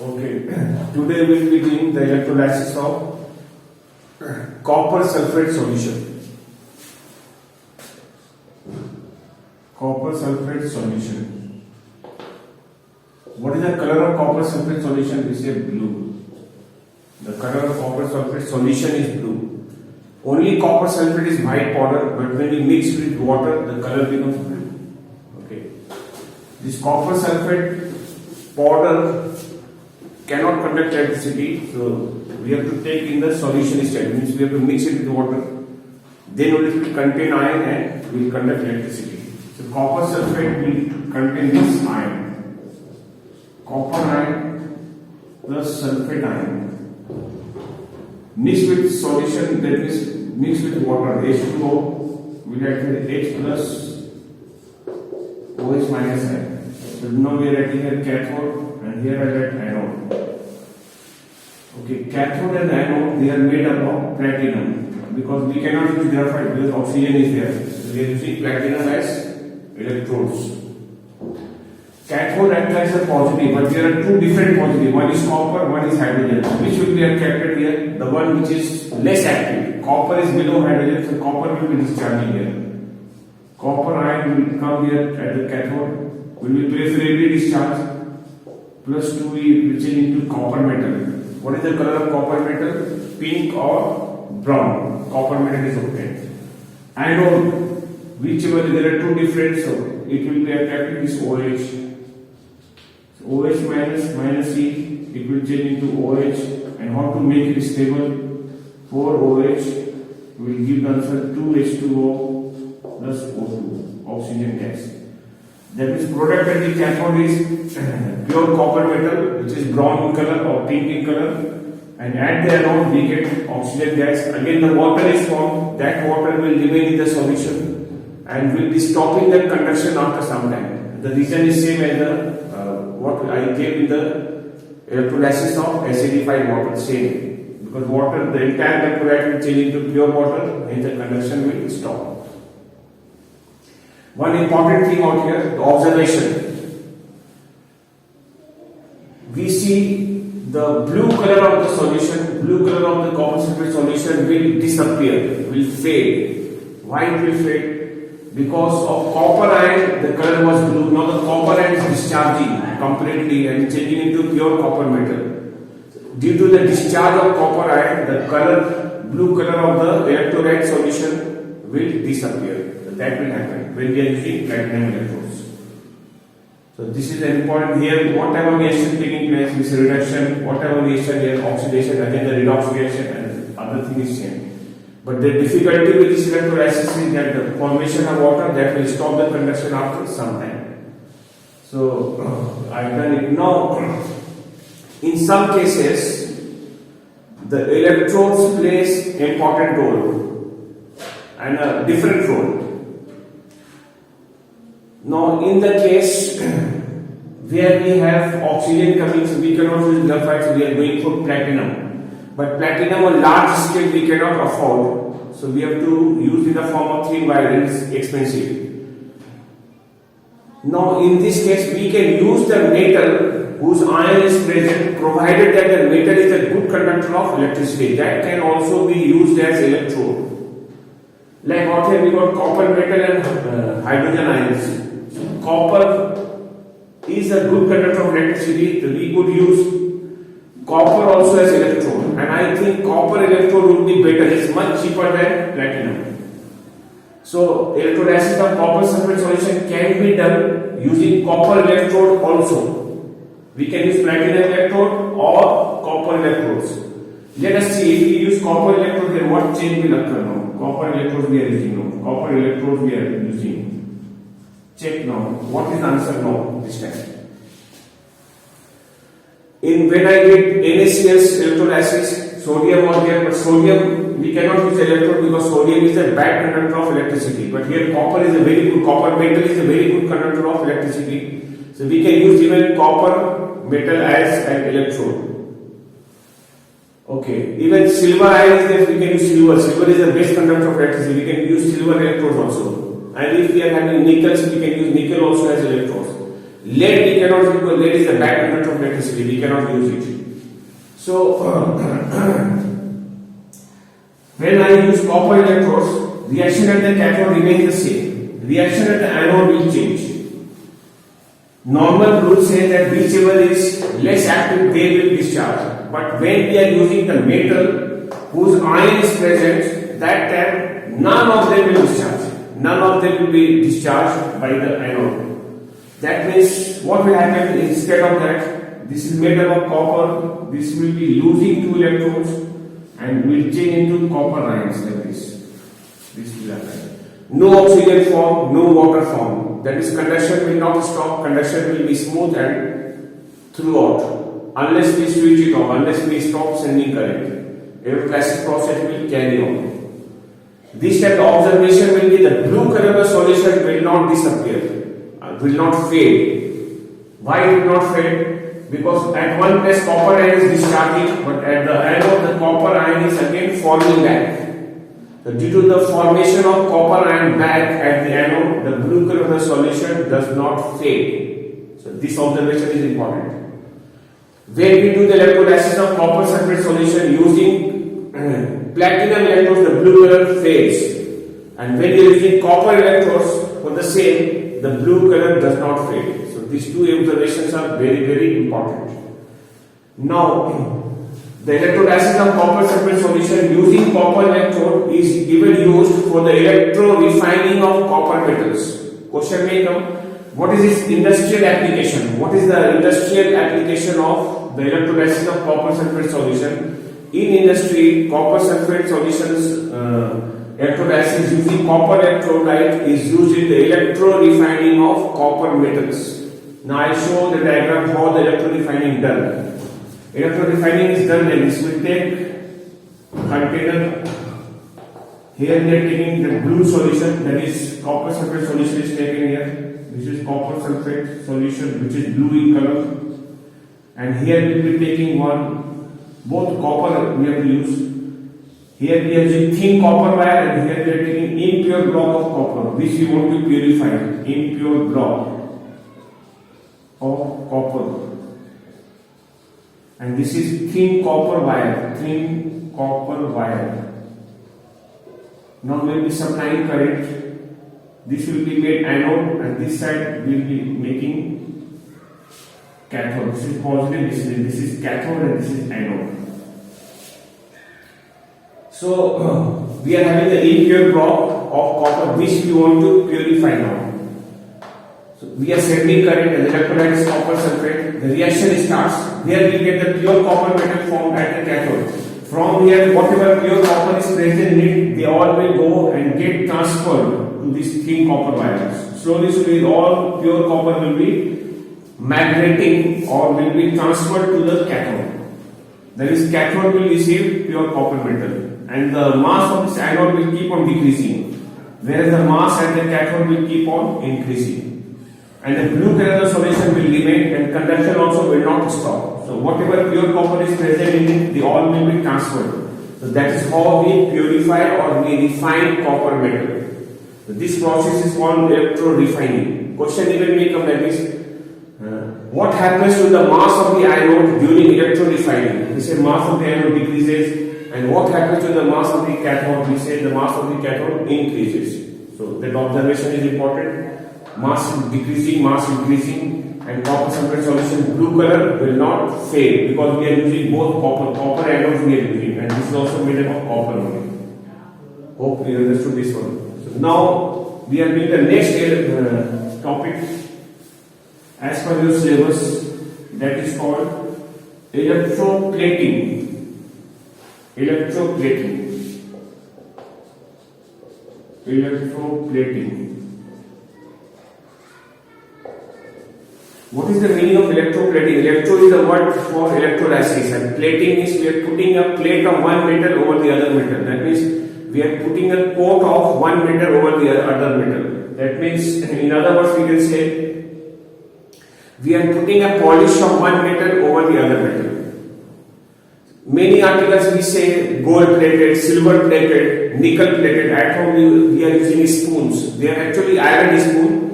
Okay, today we will be doing the electrolysis of copper sulfate solution. Copper sulfate solution. What is the color of copper sulfate solution? We say blue. The color of copper sulfate solution is blue. Only copper sulfate is white powder, but when you mix with water, the color becomes blue. Okay. This copper sulfate powder cannot conduct electricity, so we have to take in the solution state, means we have to mix it with water, then only it will contain iron and will conduct electricity. So copper sulfate will contain this iron, copper iron plus sulfate iron, mixed with solution, that is mixed with water, H2O will act with H plus OH minus ion. So now we are writing here cathode and here I write anode. Okay, cathode and anode, they are made up of platinum because we cannot use graphite because oxygen is there. So we are using platinum as electrodes. Cathode acts as a positive, but there are two different positives. One is copper, one is hydrogen. Which will be captured here? The one which is less active. Copper is below hydrogen, so copper will be discharging here. Copper ion will come here at the cathode, will be preferably discharged. Plus 2 will change into copper metal. What is the color of copper metal? Pink or brown. Copper metal is obtained. Anode, whichever there are two different, so it will be attracted this OH. So OH minus E, it will change into OH. And how to make it stable? 4OH will give the answer 2H2O plus O2, oxygen gas. That is product at the cathode is pure copper metal, which is brown in color or pink in color, and at the anode we get oxygen gas. Again the water is formed, that water will remain in the solution and will be stopping the conduction after some time. The reason is same as the what I gave in the electrolysis of acidified water, same, because water, the entire electrolyte will change into pure water and the conduction will stop. One important thing out here, the observation. We see the blue color of the solution, blue color of the copper sulfate solution will disappear, will fade. Why it will fade? Because of copper ion, the color was blue. Now the copper ion is discharging completely and changing into pure copper metal. Due to the discharge of copper ion, the color, blue color of the electrolyte solution will disappear. That will happen when we are using platinum electrodes. So this is important here. Whatever reaction taking place, this reduction, whatever reaction here, oxidation, again the redox reaction and other thing is same. But the difficulty with this electrolysis is that the formation of water that will stop the conduction after some time. So I've done it now. In some cases, the electrodes plays important role and a different role. Now, in the case where we have oxygen coming, so we cannot use graphite, so we are going for platinum. But platinum on large scale we cannot afford, so we have to use in the form of thin wire, it is expensive. Now, in this case, we can use the metal whose ion is present, provided that the metal is a good conductor of electricity. That can also be used as electrode. Like out here we got copper metal and hydrogen ions. Copper is a good conductor of electricity, so we could use copper also as electrode, and I think copper electrode would be better, it's much cheaper than platinum. So electrolysis of copper sulfate solution can be done using copper electrode also. We can use platinum electrode or copper electrodes. Let us see, if we use copper electrode, then what change will occur now? Copper electrodes we are using now. Copper electrodes we are using. Check now. What is the answer now this time? When I did NaCl's electrolysis, sodium was there, but sodium we cannot use electrode because sodium is a bad conductor of electricity. But here copper is a very good, copper metal is a very good conductor of electricity. So we can use even copper metal as an electrode. Okay, even silver ion is there, we can use silver. Silver is the best conductor of electricity. We can use silver electrodes also. And if we are having nickels, we can use nickel also as electrodes. Lead we cannot use because lead is the bad conductor of electricity. We cannot use it. So when I use copper electrodes, reaction at the cathode remains the same. Reaction at the anode will change. Normal rule says that whichever is less active, they will discharge. But when we are using the metal whose ion is present, that time none of them will discharge. None of them will be discharged by the anode. That means what will happen instead of that? This is made up of copper. This will be losing 2 electrons and will change into copper ions like this. This will happen. No oxygen form, no water form. That is, conduction will not stop. Conduction will be smooth and throughout, unless we switch it off, unless we stop sending current. Electrolysis process will carry on. This type of observation will be the blue color solution will not disappear, will not fade. Why it will not fade? Because at one place copper ion is discharging, but at the anode the copper ion is again forming back. So due to the formation of copper ion back at the anode, the blue color solution does not fade. So this observation is important. When we do the electrolysis of copper sulfate solution using platinum electrodes, the blue color fades. And when you are using copper electrodes for the same, the blue color does not fade. So these two observations are very, very important. Now, the electrolysis of copper sulfate solution using copper electrode is even used for the electro refining of copper metals. Question may come, what is its industrial application? What is the industrial application of the electrolysis of copper sulfate solution? In industry, copper sulfate solutions electrolysis using copper electrolyte is used in the electro refining of copper metals. Now I show the diagram how the electro refining is done. Electro refining is done like this. We take container. Here we are taking the blue solution, that is copper sulfate solution is taken here. This is copper sulfate solution which is blue in color. And here we will be taking both copper we have to use. Here we are using thin copper wire and here we are taking impure block of copper which we want to purify. Impure block of copper. And this is thin copper wire. Thin copper wire. Now we will be supplying current. This will be made anode and this side we will be making cathode. This is positive, this is cathode and this is anode. So we are having the impure block of copper which we want to purify now. So we are sending current and electrolyte is copper sulfate. The reaction starts. Here we get the pure copper metal formed at the cathode. From here, whatever pure copper is present in it, they all will go and get transferred to these thin copper wires. Slowly, all pure copper will be migrating or will be transferred to the cathode. That is, cathode will receive pure copper metal. And the mass of this anode will keep on decreasing, whereas the mass at the cathode will keep on increasing. And the blue color solution will remain and conduction also will not stop. So whatever pure copper is present in it, they all will be transferred. So that is how we purify or we refine copper metal. So this process is called electro refining. Question even may come like this. What happens to the mass of the anode during electro refining? We say mass of the anode decreases. And what happens to the mass of the cathode? We say the mass of the cathode increases. So that observation is important. Mass decreasing, mass increasing, and copper sulfate solution blue color will not fade because we are using both copper anodes we are using, and this is also made up of copper only. Hope you understood this one. So now we are doing the next topic as per your syllabus, that is called electroplating. Electroplating. What is the meaning of electroplating? Electro is the word for electrolysis and plating is we are putting a plate of one metal over the other metal. That means we are putting a coat of one metal over the other metal. That means in other words we can say we are putting a polish of one metal over the other metal. Many articles we say gold plated, silver plated, nickel plated. At home we are using spoons. They are actually iron spoon.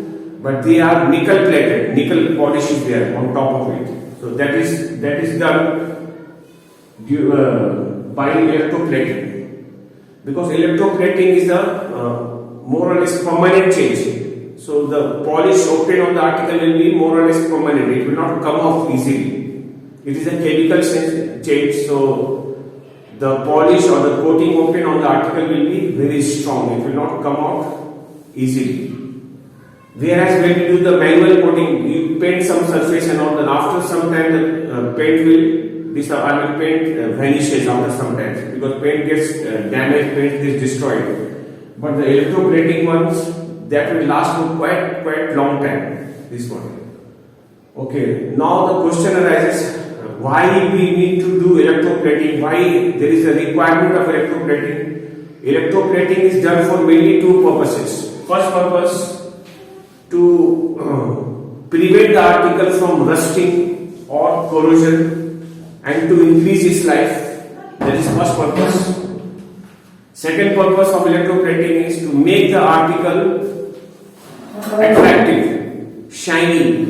but they are nickel plated. Nickel polish is there on top of it. So that is done by electroplating, because electroplating is a more or less permanent change. So the polish obtained on the article will be more or less permanent. It will not come off easily. It is a chemical change, so the polish or the coating obtained on the article will be very strong. It will not come out easily. Whereas when you do the manual coating, you paint some surface and all, then after some time the paint vanishes after some time, because paint gets damaged, paint gets destroyed. But the electroplating ones, that will last for quite long time. This one. Okay. Now the question arises: why we need to do electroplating? Why there is a requirement of electroplating? Electroplating is done for mainly two purposes. First purpose, to prevent the article from rusting or corrosion and to increase its life. That is first purpose. Second purpose of electroplating is to make the article attractive, shiny,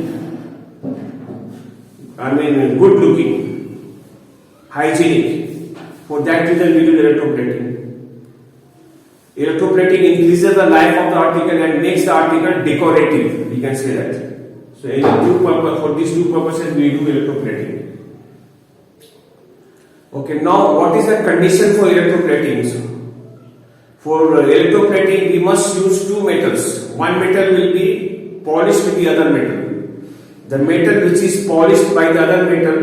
good looking, hygienic. For that reason we do electroplating. Electroplating increases the life of the article and makes the article decorative. We can say that. So for these two purposes we do electroplating. Okay, now what is the condition for electroplating? For electroplating we must use two metals. One metal will be polished with the other metal. The metal which is polished by the other metal,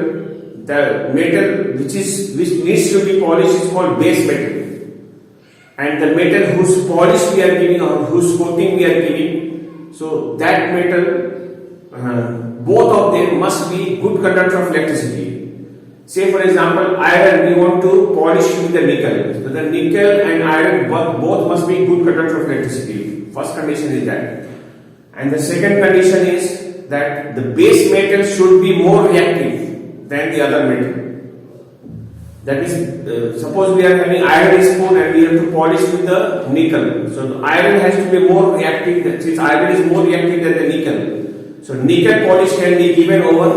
the metal which needs to be polished is called base metal. And the metal whose polish we are giving or whose coating we are giving, so that metal, both of them must be good conductor of electricity. Say for example, iron we want to polish with the nickel. So the nickel and iron both must be good conductor of electricity. First condition is that. And the second condition is that the base metal should be more reactive than the other metal. That is, suppose we are having iron spoon and we have to polish with the nickel. So the iron has to be more reactive, since iron is more reactive than the nickel. So nickel polish can be given over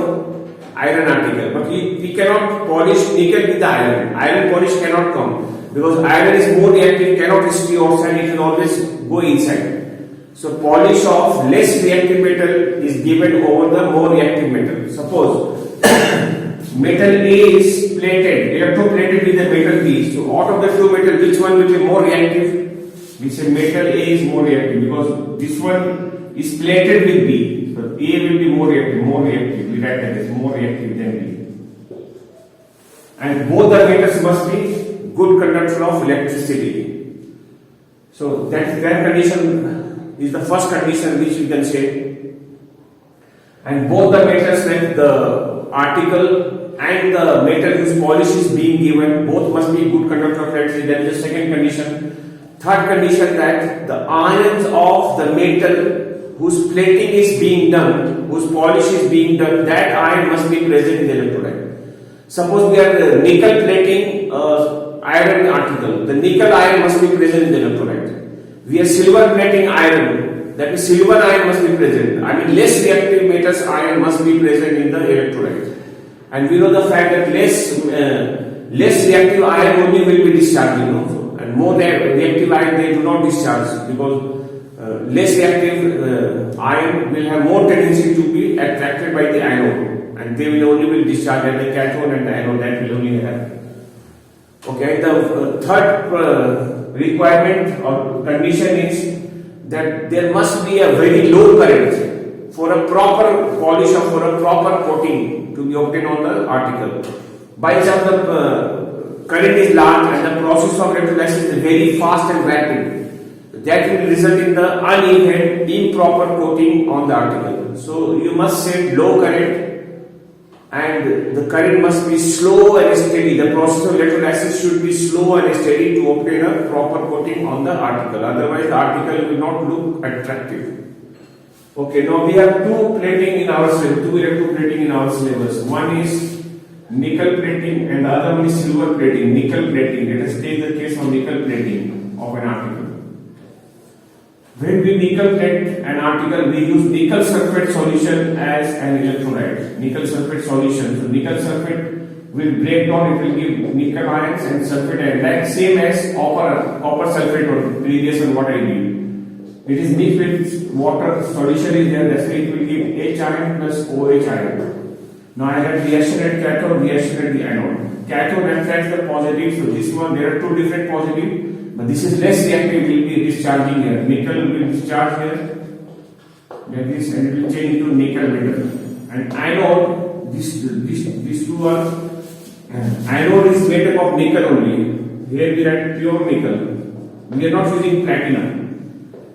iron article. But we cannot polish nickel with the iron. Iron polish cannot come, because iron is more reactive, cannot stay outside, it will always go inside. So polish of less reactive metal is given over the more reactive metal. Suppose metal A is plated, electroplated with the metal B. So out of the two metals, which one will be more reactive? We say metal A is more reactive, because this one is plated with B. So A will be more reactive. We write that as more reactive than B. And both the metals must be good conductor of electricity. So that condition is the first condition which we can say. And both the metals, like the article and the metal whose polish is being given, both must be good conductor of electricity. That is the second condition. Third condition, that the ions of the metal whose plating is being done, whose polish is being done, that ion must be present in the electrolyte. Suppose we are nickel plating iron article, the nickel ion must be present in the electrolyte. We are silver plating iron, that is silver ion must be present. Less reactive metals ion must be present in the electrolyte. And we know the fact that less reactive ion only will be discharging, and more reactive ion they do not discharge, because less reactive ion will have more tendency to be attracted by the anode, and they will only discharge at the cathode and the anode, that will only have. Okay, the third requirement or condition is that there must be a very low current for a proper polish or for a proper coating to be obtained on the article. By chance the current is large and the process of electrolysis is very fast and rapid, that will result in the uneven, improper coating on the article. So you must set low current, and the current must be slow and steady. The process of electrolysis should be slow and steady to obtain a proper coating on the article. Otherwise the article will not look attractive. Okay, now we have two electroplating in our syllabus. One is nickel plating and the other one is silver plating. Nickel plating, let us take the case of nickel plating of an article. When we nickel plate an article, we use nickel sulfate solution as an electrolyte. Nickel sulfate solution. So nickel sulfate will break down, it will give nickel ions and sulfate ions. Like same as copper sulfate or previous one what I did. It is mixed with water, solution is there, that's why it will give H ion plus OH ion. Now I have reaction at cathode, reaction at the anode. Cathode attracts the positive, so this one there are two different positive, but this is less reactive, will be discharging here. Nickel will discharge here, like this, and it will change into nickel metal. And anode, these two are, anode is made up of nickel only. Here we have pure nickel. We are not using platinum.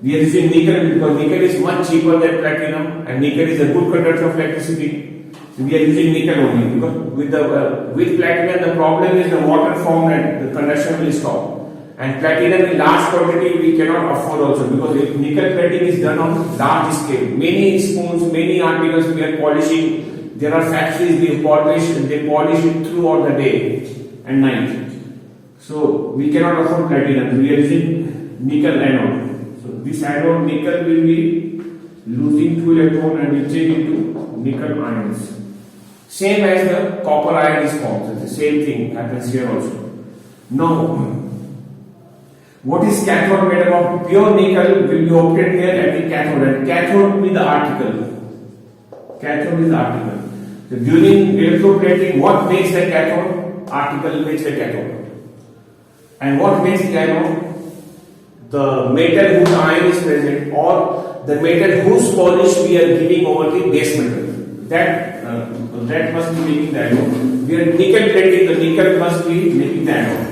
We are using nickel because nickel is much cheaper than platinum, and nickel is a good conductor of electricity. So we are using nickel only because with platinum the problem is the water formed and the conduction will stop. And platinum in large quantity we cannot afford also because if nickel plating is done on large scale, many spoons, many articles we are polishing. There are factories they polish it throughout the day and night. So we cannot afford platinum. We are using nickel anode. So this anode nickel will be losing 2 electron and will change into nickel ions. Same as the copper ion is formed. So the same thing happens here also. Now, what is cathode made up of? Pure nickel will be obtained here at the cathode, and cathode will be the article. Cathode is the article. So during electroplating, what makes the cathode? Article makes the cathode. And what makes the anode? The metal whose ion is present, or the metal whose polish we are giving over the base metal. That must be making the anode. We are nickel plating, the nickel must be making the anode.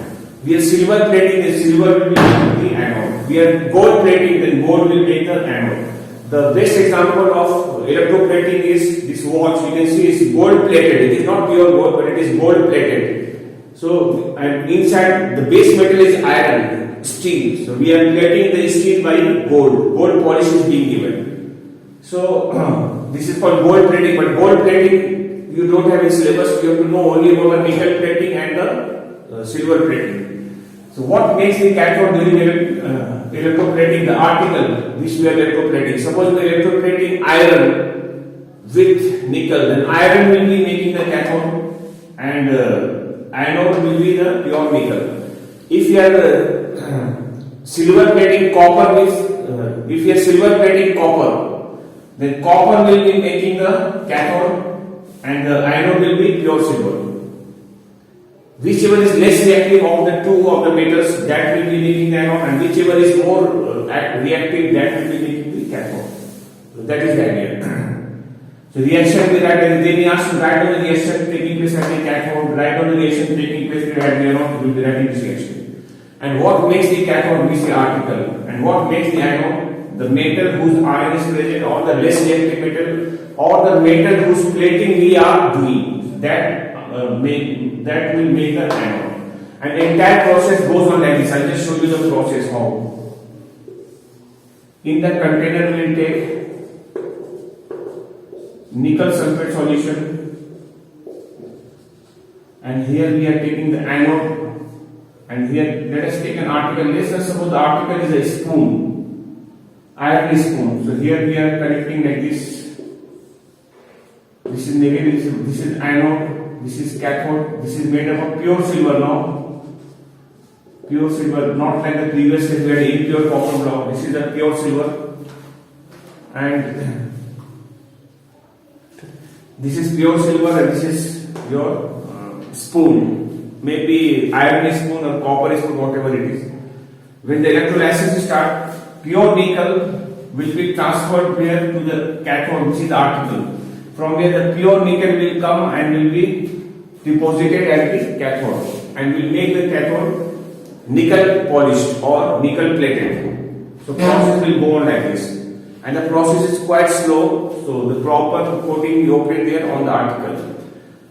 We are silver plating, the silver will be making the anode. We are gold plating, then gold will make the anode. The best example of electroplating is this watch. You can see it's gold plated. It is not pure gold, but it is gold plated. So, and inside the base metal is iron, steel. So we are plating the steel by gold. Gold polish is being given. So this is called gold plating. But gold plating you don't have in syllabus. You have to know only about the nickel plating and the silver plating. So what makes the cathode during electroplating? The article which we are electroplating. Suppose we are electroplating iron with nickel, then iron will be making the cathode and anode will be the pure nickel. If you are silver plating copper with, if you are silver plating copper, then copper will be making the cathode and the anode will be pure silver. Whichever is less reactive of the two of the metals, that will be making the anode, and whichever is more reactive, that will be making the cathode. So that is the idea. So reaction we write, then we ask to write down the reaction taking place at the cathode, write down the reaction taking place at the anode, we will be writing this reaction. And what makes the cathode? We say article. And what makes the anode? The metal whose ion is present, or the less reactive metal, or the metal whose plating we are doing. That will make the anode. And the entire process goes on like this. I'll just show you the process how. In the container we will take nickel sulfate solution, and here we are taking the anode, and here let us take an article. Let's suppose the article is a spoon, iron spoon. So here we are connecting like this. This is negative, this is anode. This is cathode. This is made up of pure silver now. Pure silver, not like the previous case we had impure copper block. This is a pure silver. And this is pure silver and this is your spoon. Maybe iron spoon or copper spoon, whatever it is. When the electrolysis starts, pure nickel will be transferred here to the cathode, which is the article. From where the pure nickel will come and will be deposited at the cathode and will make the cathode nickel polished or nickel plated. So process will go on like this, and the process is quite slow. So the proper coating you open there on the article.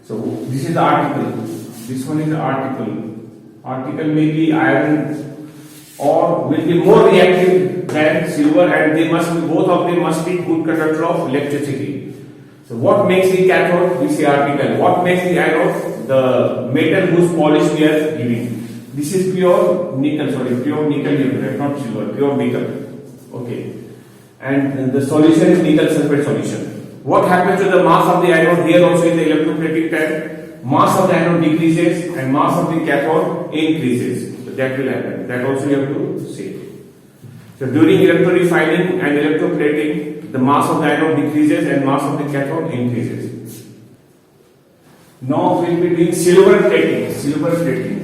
So this is the article. This one is the article. Article may be iron or will be more reactive than silver, and they must be, both of them must be good conductor of electricity. So what makes the cathode? We say article. What makes the anode? The metal whose polish we are giving. This is pure nickel, pure nickel, not silver, pure nickel. Okay. And the solution is nickel sulfate solution. What happens to the mass of the anode? Here also in the electroplating tank, mass of the anode decreases and mass of the cathode increases. So that will happen. That also you have to see. So during electrorefining and electroplating, the mass of the anode decreases and mass of the cathode increases. Now we will be doing silver plating. Silver plating.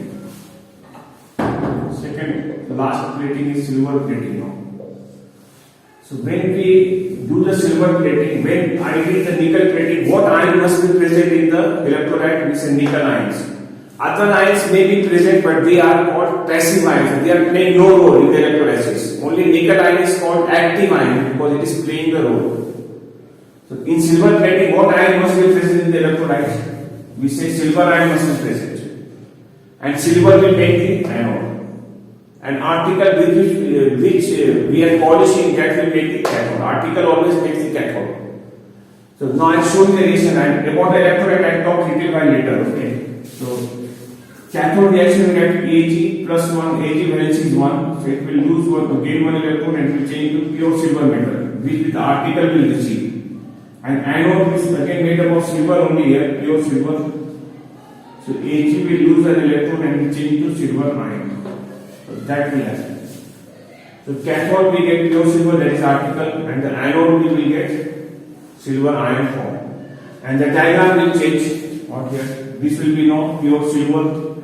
Second, last plating is silver plating now. So when we do the silver plating, when I did the nickel plating, what ion must be present in the electrolyte? We say nickel ions. Other ions may be present, but they are called passive ions. They are playing no role in the electrolysis. Only nickel ion is called active ion because it is playing the role. So in silver plating, what ion must be present in the electrolyte? We say silver ion must be present. And silver will make the anode. An article with which we are polishing, that will make the cathode. Article always makes the cathode. So now I show you the reason, and about the electrolyte I talk little by later. Okay. So cathode reaction will get Ag plus 1, Ag valence is 1, so it will lose one, gain 1 electron and will change to pure silver metal, which the article will receive. And anode is again made up of silver only here, pure silver. So Ag will lose an electron and will change to silver ion. So that will happen. So cathode we get pure silver, that is article, and the anode we will get silver ion form. And the diagram will change. What here? This will be now pure silver,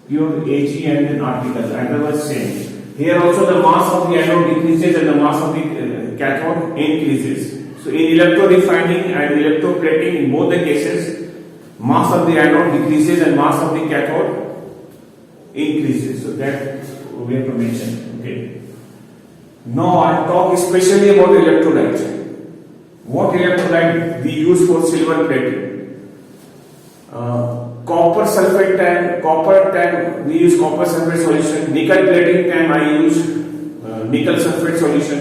pure Ag and then article. Otherwise same. Here also the mass of the anode decreases and the mass of the cathode increases. So in electrorefining and electroplating, in both the cases, mass of the anode decreases and mass of the cathode increases. So that we have to mention. Okay. Now I talk especially about electrolyte. What electrolyte we use for silver plating? Copper sulfate tank, copper tank we use copper sulfate solution. Nickel plating tank I use nickel sulfate solution.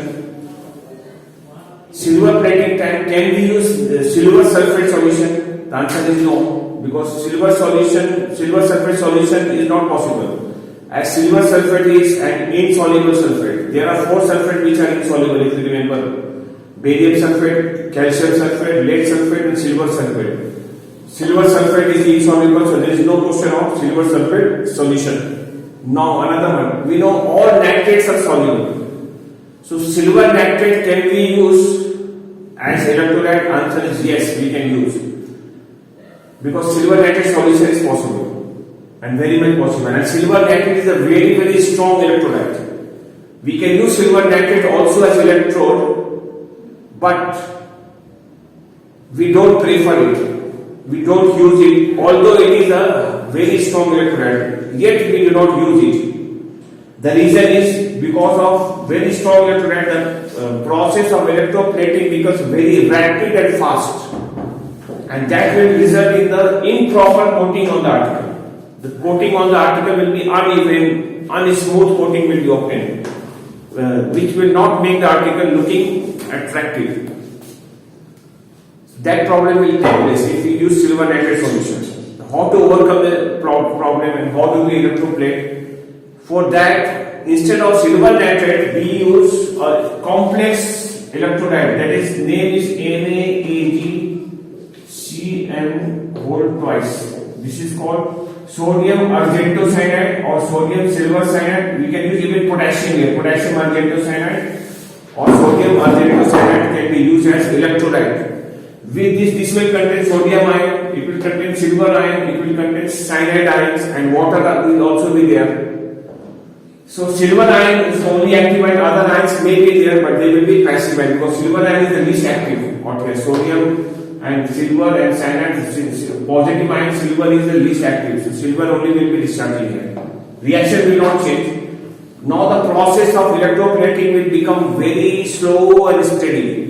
Silver plating tank, can we use silver sulfate solution? The answer is no, because silver sulfate solution is not possible. As silver sulfate is an insoluble sulfate. There are 4 sulfates which are insoluble, if you remember. Barium sulfate, calcium sulfate, lead sulfate and silver sulfate. Silver sulfate is insoluble, so there is no question of silver sulfate solution. Now another one. We know all nitrates are soluble. So silver nitrate can we use as electrolyte? Answer is yes, we can use. Because silver nitrate solution is possible. And very much possible. And silver nitrate is a very, very strong electrolyte. We can use silver nitrate also as electrode, but we don't prefer it. We don't use it, although it is a very strong electrolyte, yet we do not use it. The reason is because of very strong electrolyte, the process of electroplating becomes very rapid and fast, and that will result in the improper coating on the article. The coating on the article will be uneven, unsmooth coating will be obtained, which will not make the article looking attractive. That problem will take place if we use silver nitrate solutions. How to overcome the problem and how do we electroplate? For that, instead of silver nitrate, we use a complex electrolyte. That is, name is NaAgCN whole twice. This is called sodium argentocyanide or sodium silver cyanide. We can use even potassium here, potassium argentocyanide or sodium argentocyanide can be used as electrolyte. With this will contain sodium ion, it will contain silver ion, it will contain cyanide ions, and water will also be there. So silver ion is only active and other ions may be there, but they will be passive ion because silver ion is the least active. What here? Sodium and silver and cyanide, positive ion silver is the least active. So silver only will be discharging here. Reaction will not change. Now the process of electroplating will become very slow and steady.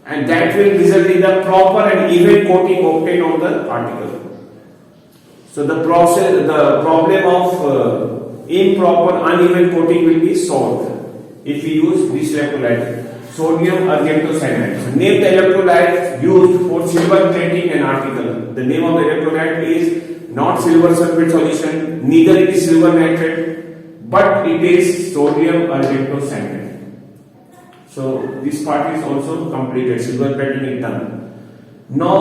And that will result in the proper and even coating obtained on the article. So the problem of improper uneven coating will be solved if we use this electrolyte, sodium argentocyanide. So name the electrolyte used for silver plating an article. The name of the electrolyte is not silver sulfate solution, neither it is silver nitrate, but it is sodium argentocyanide. So this part is also completed. Silver plating is done. Now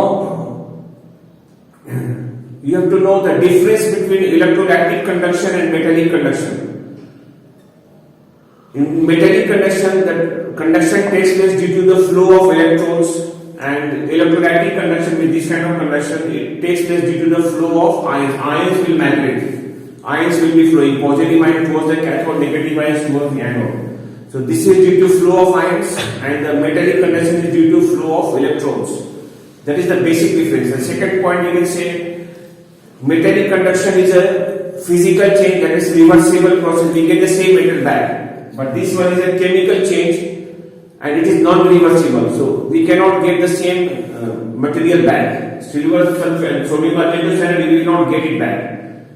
you have to know the difference between electrolytic conduction and metallic conduction. In metallic conduction, the conduction takes place due to the flow of electrons, and electrolytic conduction, with this kind of conduction, it takes place due to the flow of ions. Ions will migrate. Ions will be flowing, positive ion towards the cathode, negative ions towards the anode. So this is due to flow of ions, and the metallic conduction is due to flow of electrons. That is the basic difference. The second point we can say, metallic conduction is a physical change, that is reversible process. We get the same metal back, but this one is a chemical change, and it is non-reversible. So we cannot get the same material back. Silver sulfate, sodium hydroxide, we will not get it back.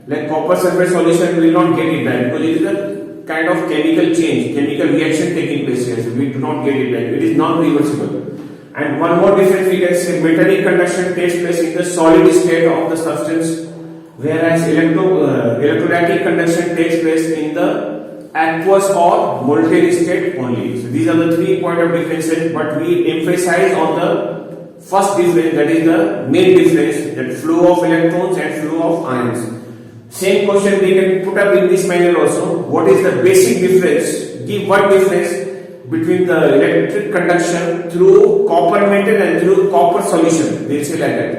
Like copper sulfate solution, we will not get it back because it is a kind of chemical change, chemical reaction taking place here. So we do not get it back. It is non-reversible. And one more difference we can say, metallic conduction takes place in the solid state of the substance, whereas electrolytic conduction takes place in the aqueous or molten state only. So these are the 3 points of differences, but we emphasize on the first difference, that is the main difference, that flow of electrons and flow of ions. Same question we can put up in this manner also. What is the basic difference? Give one difference between the electric conduction through copper metal and through copper solution. We'll say like that.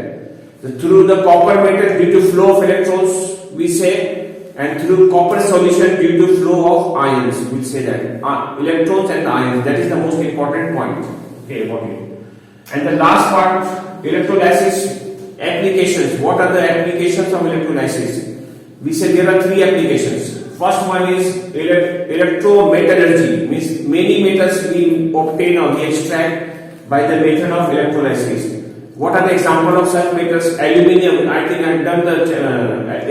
So through the copper metal due to flow of electrons, we say, and through copper solution due to flow of ions, we'll say that. Electrons and ions, that is the most important point. Okay, about it. And the last part, electrolysis applications. What are the applications of electrolysis? We say there are 3 applications. First one is electrometallurgy, means many metals we obtain or we extract by the method of electrolysis. What are the examples of such metals? Aluminium. I think I have done the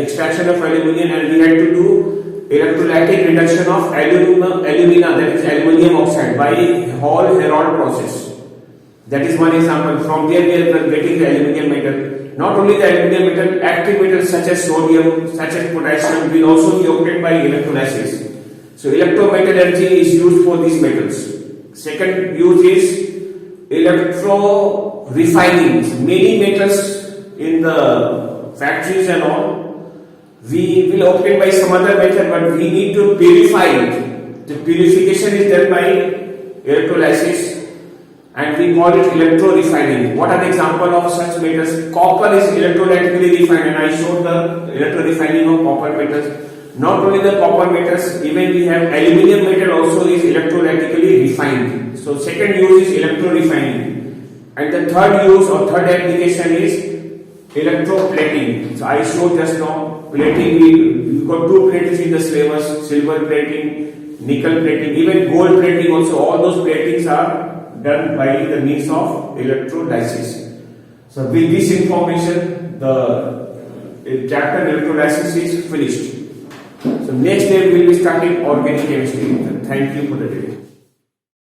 extraction of aluminium, and we had to do electrolytic reduction of alumina, that is aluminium oxide, by Hall-Héroult process. That is one example. From there we are getting the aluminium metal. Not only the aluminium metal, active metals such as sodium, such as potassium will also be obtained by electrolysis. So electrometallurgy is used for these metals. Second use is electro refining. Many metals in the factories and all, we will obtain by some other method, but we need to purify it. The purification is done by electrolysis, and we call it electro refining. What are the example of such metals? Copper is electrolytically refined, and I showed the electro refining of copper metals. Not only the copper metals, even we have aluminium metal also is electrolytically refined. So second use is electro refining, and the third use or third application is electroplating. So I showed just now plating. We got 2 platings in the syllabus: silver plating, nickel plating, even gold plating also. All those platings are done by the means of electrolysis. So with this information, the chapter electrolysis is finished. So next day we will be starting organic chemistry. Thank you for the day.